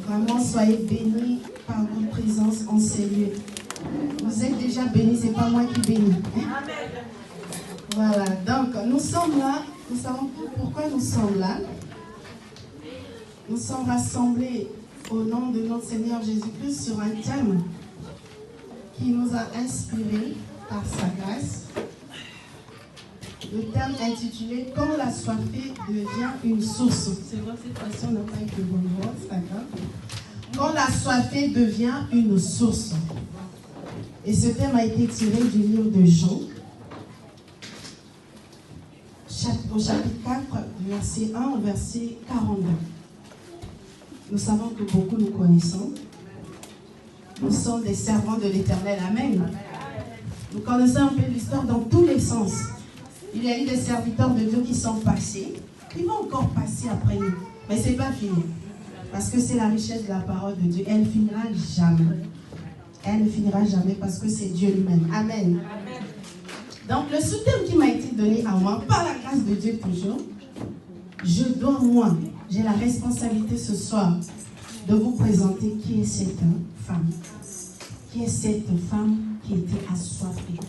Vraiment, soyez bénis par votre présence en ces lieux. Vous êtes déjà bénis, ce n'est pas moi qui bénis. Amen. Voilà, donc nous sommes là, nous savons pourquoi nous sommes là. Nous sommes rassemblés au nom de notre Seigneur Jésus-Christ sur un thème qui nous a inspirés par sa grâce. Le thème intitulé « Quand la soifée devient une source ». C'est vrai, cette fois-ci, on n'a pas été bonne voix, c'est pas grave. Quand la soifée devient une source. Et ce thème a été tiré du livre de Jean, au chapitre 4, verset 1 au verset 42. Nous savons que beaucoup nous connaissons. Nous sommes des servants de l'Éternel. Amen. Nous connaissons un peu l'histoire dans tous les sens. Il y a eu des serviteurs de Dieu qui sont passés, qui vont encore passer après nous. Mais ce n'est pas fini. Parce que c'est la richesse de la parole de Dieu. Elle ne finira jamais. Elle ne finira jamais parce que c'est Dieu lui-même. Amen. Donc le sous-thème qui m'a été donné à moi, par la grâce de Dieu toujours, je dois moi, j'ai la responsabilité ce soir de vous présenter qui est cette femme. Qui est cette femme qui était assoiffée.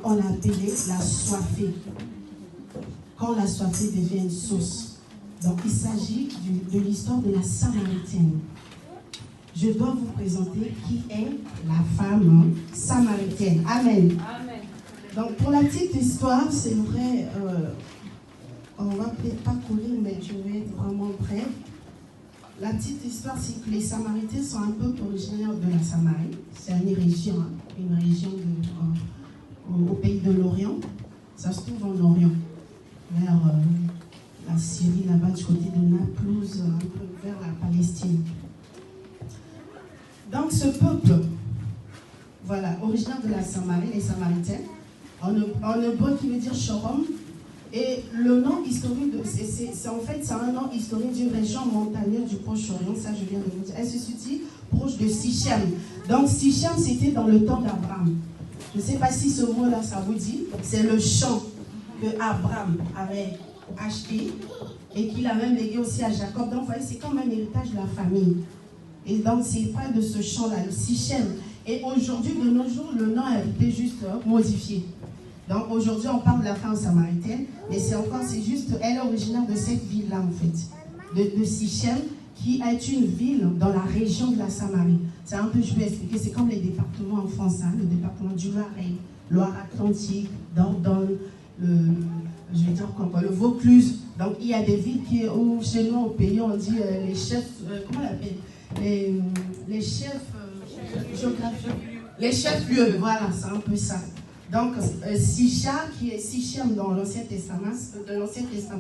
On l'a appelée la soifée. Quand la soifée devient une source. Donc il s'agit de l'histoire de la Samaritaine. Je dois vous présenter qui est la femme samaritaine. Amen. Amen. Donc pour la petite histoire, c'est vrai, on ne va peut-être pas courir, mais je vais être vraiment brève. La petite histoire, c'est que les Samaritains sont un peu originaires de la Samarie. C'est une région au pays de l'Orient. Ça se trouve en Orient, vers la Syrie, là-bas, du côté de Naplouse, un peu vers la Palestine. Donc ce peuple, voilà, originaire de la Samarie, les Samaritains, en hébreu qui veut dire Shorom, et le nom historique, c'est un nom historique d'une région montagneuse du Proche-Orient, ça je viens de vous dire. Elle se situe proche de Sichem. Donc Sichem, c'était dans le temps d'Abraham. Je ne sais pas si ce mot-là, ça vous dit. C'est le champ que Abraham avait acheté et qu'il a même légué aussi à Jacob. Donc vous voyez, c'est comme un héritage de la famille. Et donc c'est près de ce champ-là, le Sichem. Et aujourd'hui, de nos jours, le nom a été juste modifié. Donc aujourd'hui, on parle de la femme samaritaine, mais c'est juste, elle est originaire de cette ville-là en fait, de Sichem, qui est une ville dans la région de la Samarie. C'est un peu, je peux expliquer, c'est comme les départements en France, hein, le département du Loiret, Loire-Atlantique, Dordogne, je vais dire quoi, le Vaucluse. Donc il y a des villes où chez nous au pays, on dit les chefs, comment on l'appelle, les chefs géographiques, les chefs-lieux, voilà, c'est un peu ça. Donc, Sicha, qui est Sichem dans l'Ancien Testament,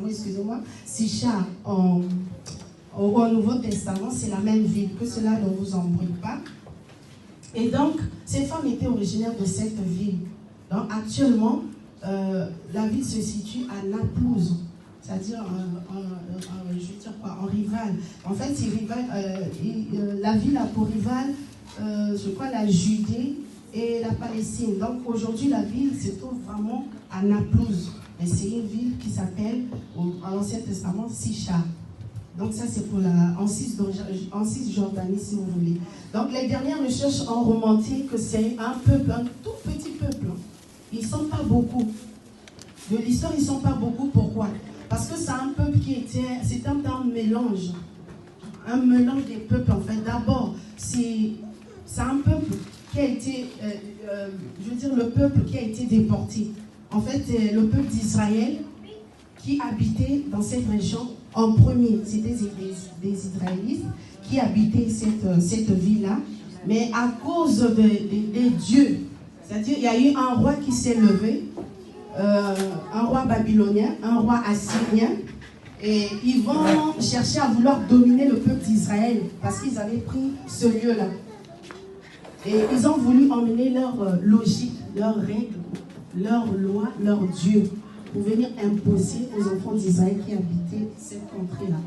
excusez-moi, Sicha au Nouveau Testament, c'est la même ville, que cela ne vous embrouille pas. Et donc, cette femme était originaire de cette ville. Donc, actuellement, la ville se situe à Naplouse, c'est-à-dire, je veux dire quoi, en rival. En fait, c'est rival, la ville a pour rival, je crois, la Judée et la Palestine. Donc aujourd'hui, la ville se trouve vraiment à Naplouse. Mais c'est une ville qui s'appelle, dans l'Ancien Testament, Sicha. Donc ça, c'est pour en Cisjordanie, si vous voulez. Donc les dernières recherches ont remonté que c'est un peuple, un tout petit peuple. Ils ne sont pas beaucoup. De l'histoire, ils ne sont pas beaucoup. Pourquoi? Parce que c'est un peuple c'est un mélange. Un mélange des peuples, en fait. D'abord, c'est un peuple qui a été, je veux dire, le peuple qui a été déporté. En fait, le peuple d'Israël qui habitait dans cette région en premier. C'était des Israélites qui habitaient cette ville-là. Mais à cause des dieux, c'est-à-dire il y a eu un roi qui s'est levé, un roi babylonien, un roi assyrien, et ils vont chercher à vouloir dominer le peuple d'Israël parce qu'ils avaient pris ce lieu-là. Et ils ont voulu emmener leur logique, leurs règles, leurs lois, leurs dieux, pour venir imposer aux enfants d'Israël qui habitaient cette contrée-là.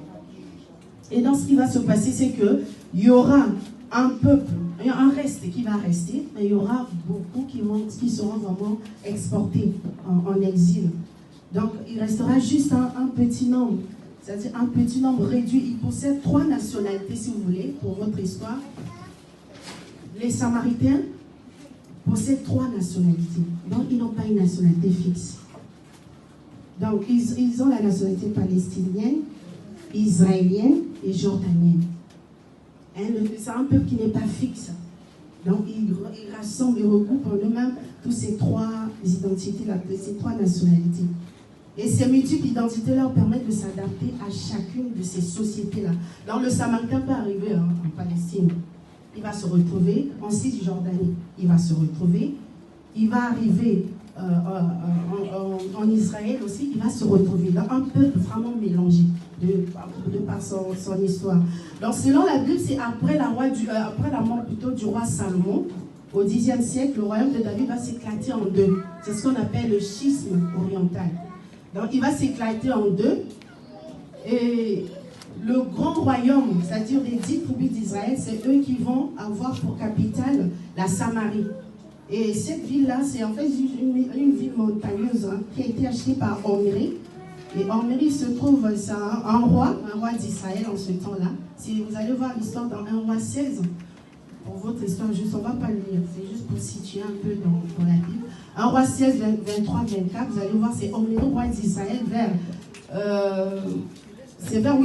Et donc ce qui va se passer, c'est qu'il y aura un peuple, un reste qui va rester, mais il y aura beaucoup qui seront vraiment exportés en exil. Donc il restera juste un petit nombre c'est-à-dire un petit nombre réduit. Ils possèdent 3 nationalités, si vous voulez, pour votre histoire. Les Samaritains possèdent 3 nationalités. Donc, ils n'ont pas une nationalité fixe. Donc, ils ont la nationalité palestinienne, israélienne et jordanienne. C'est un peuple qui n'est pas fixe. Donc, ils rassemblent et regroupent en eux-mêmes toutes ces 3 identités, ces 3 nationalités. Et ces multiples identités leur permettent de s'adapter à chacune de ces sociétés-là. Donc, le Samaritain peut arriver en Palestine. Il va se retrouver en Cisjordanie. Il va se retrouver. Il va arriver en Israël aussi. Il va se retrouver dans un peuple vraiment mélangé de par son histoire. Donc, selon la Bible, c'est après la mort plutôt du roi Salomon, au Xe siècle, le royaume de David va s'éclater en 2. C'est ce qu'on appelle le schisme oriental. Donc, il va s'éclater en 2. Et le grand royaume, c'est-à-dire les 10 tribus d'Israël, c'est eux qui vont avoir pour capitale la Samarie. Et cette ville-là, c'est en fait une ville montagneuse qui a été achetée par Omri. Et Omri se trouve, c'est un roi d'Israël en ce temps-là. Si vous allez voir l'histoire dans 1 roi 16, pour votre histoire, juste, on ne va pas le lire, c'est juste pour situer un peu dans la Bible. 1 roi 16, 23, 24, vous allez voir, c'est Omri, roi d'Israël, vers